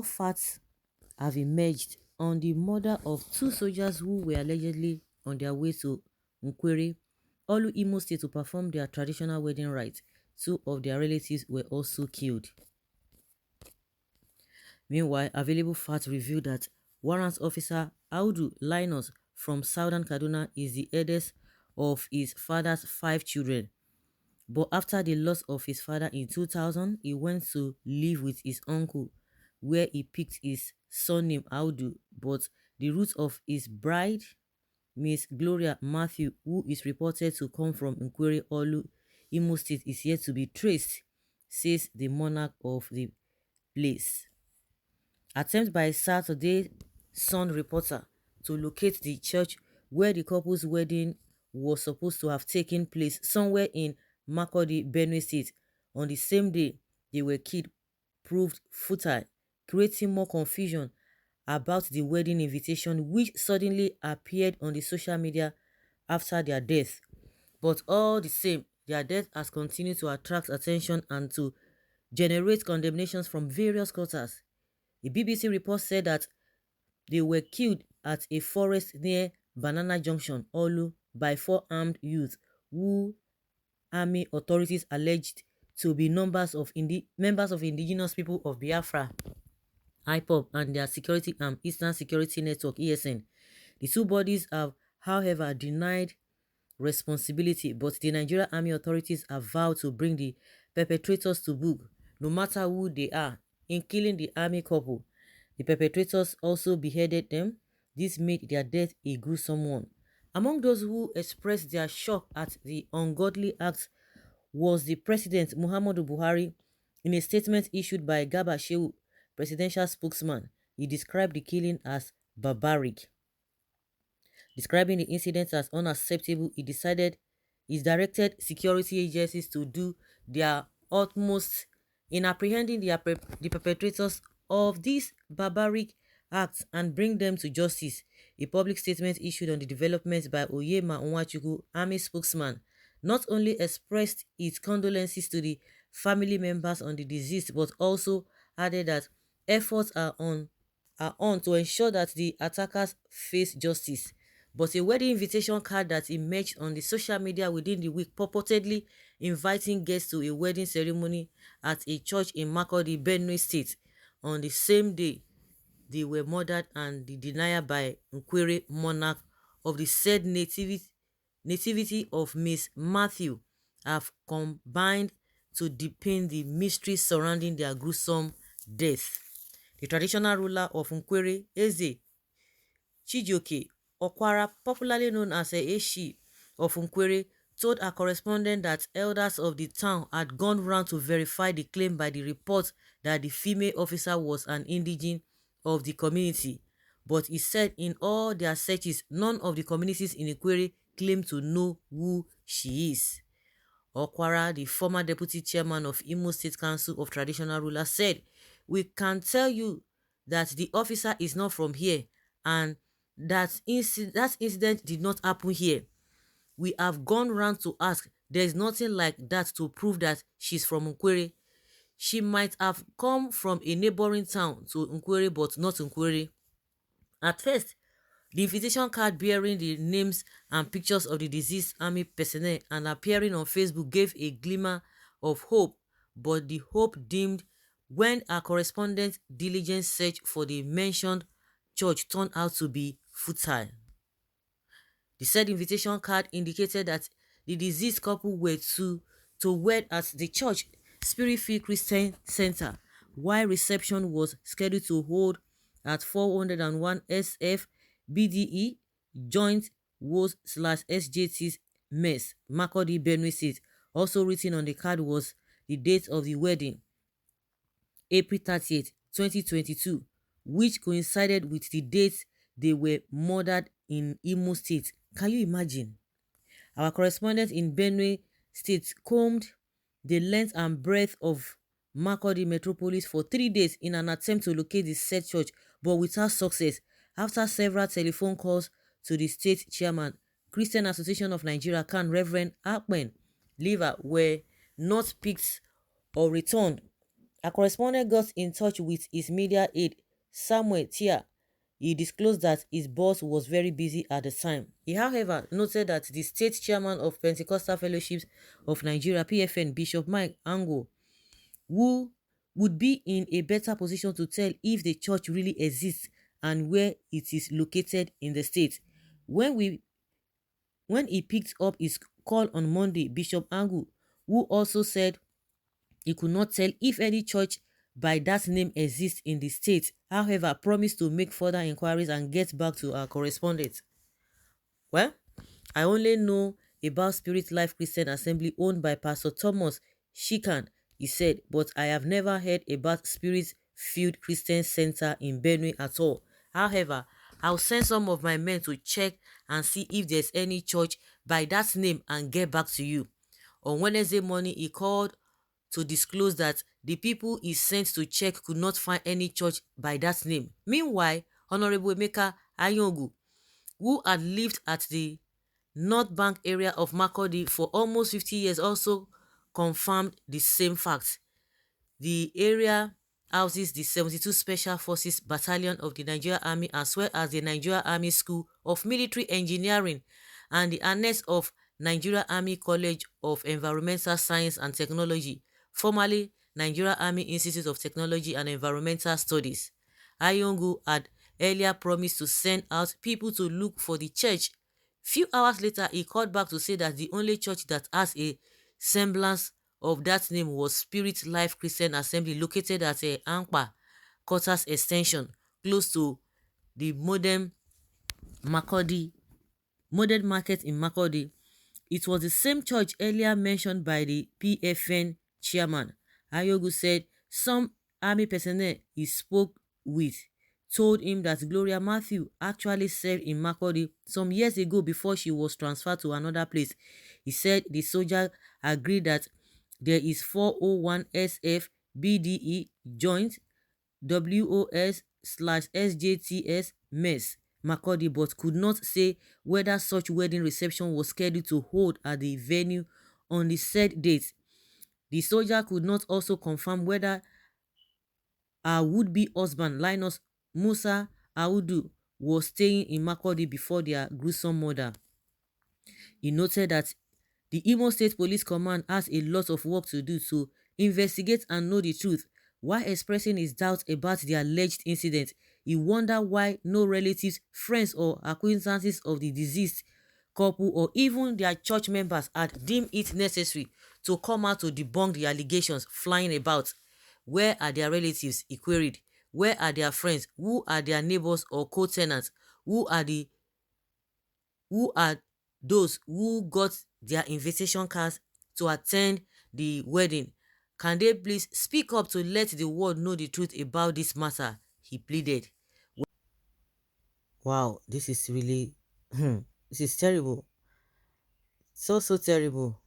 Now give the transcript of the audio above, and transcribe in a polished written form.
facts have emerged on the murder of two soldiers who were allegedly on their way to Ķ′Łł, Imo State, to perform their traditional wedding rites. Two of their relatives were also killed. Meanwhile, available facts reveal that Warrant Officer Audu Linus from Southern Kaduna is the eldest of his father's 5 children. But after the loss of his father in 2000, he went to live with his uncle, where he picked his surname Audu, but the root of his bride, Miss Gloria Matthew, who is reported to come from Ķ′Łł, Imo State, is yet to be traced, says the monarch of the place. Attempt by Saturday Sun reporter to locate the church where the couple's wedding was supposed to have taken place, somewhere in Makurdi, Benue State, on the same day they were killed, proved futile, creating more confusion about the wedding invitation, which suddenly appeared on the social media after their death. But all the same, their death has continued to attract attention and to generate condemnations from various quarters. The BBC report said that they were killed at a forest near Banana Junction, Olu, by 4 armed youths who army authorities alleged to be members of indigenous people of Biafra, Ipob, and their security arm, Eastern Security Network, ESN. The two bodies have, however, denied responsibility, but the Nigerian army authorities have vowed to bring the perpetrators to book, no matter who they are. In killing the army couple, the perpetrators also beheaded them. This made their death a gruesome one. Among those who expressed their shock at the ungodly act was the President Muhammadu Buhari. In a statement issued by Garba Shehu, presidential spokesman, he described the killing as barbaric. Describing the incident as unacceptable, he directed security agencies to do their utmost in apprehending the perpetrators of these barbaric acts and bring them to justice. A public statement issued on the developments by Onyema Nwachukwu, army spokesman, not only expressed its condolences to the family members on the deceased, but also added that efforts are on to ensure that the attackers face justice. But a wedding invitation card that emerged on the social media within the week, purportedly inviting guests to a wedding ceremony at a church in Makurdi, Benue State, on the same day they were murdered, and the denial by Ķ′Łł monarch of the said nativity of Miss Matthew have combined to deepen the mystery surrounding their gruesome death. The traditional ruler of Ķ′Łł, Eze Chijioke Okwara, popularly known as Eshi of Ķ′Łł, told a correspondent that elders of the town had gone round to verify the claim by the report that the female officer was an indigene of the community. But he said in all their searches, none of the communities in Ķ′Łł claim to know who she is. Okwara, the former deputy chairman of Imo State Council of Traditional Rulers, said, "We can tell you that the officer is not from here and that incident did not happen here. We have gone round to ask. There is nothing like that to prove that she's from Ķ′Łł. She might have come from a neighboring town to Ķ′Łł, but not Ķ′Łł." At first, the invitation card bearing the names and pictures of the deceased army personnel and appearing on Facebook gave a glimmer of hope, but the hope dimmed when a correspondent's diligent search for the mentioned church turned out to be futile. The said invitation card indicated that the deceased couple were to wed at the church Spirit-filled Christian Center, while reception was scheduled to hold at 401 SF BDE Joint Wars/SJT's Mess, Makurdi, Benue State. Also written on the card was the date of the wedding, April 30th, 2022, which coincided with the date they were murdered in Imo State. Can you imagine? Our correspondent in Benue State combed the length and breadth of Makurdi metropolis for 3 days in an attempt to locate the said church, but without success. After several telephone calls to the state chairman, Christian Association of Nigeria, CAN, Reverend Akpen Liver, were not picked or returned. A correspondent got in touch with his media aide, Samuel Tia. He disclosed that his boss was very busy at the time. He, however, noted that the state chairman of Pentecostal Fellowships of Nigeria, PFN, Bishop Mike Ango, who would be in a better position to tell if the church really exists and where it is located in the state. When we when he picked up his call on Monday, Bishop Angu, who also said he could not tell if any church by that name exists in the state, however, promised to make further inquiries and get back to our correspondent. Well, I only know about Spirit Life Christian Assembly owned by Pastor Thomas Shikan, he said, but I have never heard about Spirit Field Christian Center in Benue at all. However, I'll send some of my men to check and see if there's any church by that name and get back to you. On Wednesday morning, he called to disclose that the people he sent to check could not find any church by that name. Meanwhile, Honorable Emeka Ayongu, who had lived at the North Bank area of Makurdi for almost 50 years, also confirmed the same fact. The area houses the 72 Special Forces Battalion of the Nigeria Army, as well as the Nigeria Army School of Military Engineering and the annex of Nigeria Army College of Environmental Science and Technology, formerly Nigeria Army Institute of Technology and Environmental Studies. Ayongu had earlier promised to send out people to look for the church. Few hours later, he called back to say that the only church that has a semblance of that name was Spirit Life Christian Assembly, located at a Ankpa Quarters Extension, close to the modern market in Makurdi. It was the same church earlier mentioned by the PFN chairman. Ayogu said some army personnel he spoke with told him that Gloria Matthew actually served in Makurdi some years ago before she was transferred to another place. He said the soldier agreed that there is 401 SF BDE joint WOS/SJTS mess Makurdi, but could not say whether such wedding reception was scheduled to hold at the venue on the said date. The soldier could not also confirm whether her would-be husband Linus Musa Audu was staying in Makurdi before their gruesome murder. He noted that the Imo State Police Command has a lot of work to do to investigate and know the truth. While expressing his doubts about the alleged incident, he wondered why no relatives, friends or acquaintances of the deceased couple or even their church members had deemed it necessary to come out to debunk the allegations flying about. Where are their relatives? He queried. Where are their friends? Who are their neighbors or co-tenants? Who are those who got their invitation cards to attend the wedding? Can they please speak up to let the world know the truth about this matter? He pleaded. Wow, this is really, this is terrible. So terrible.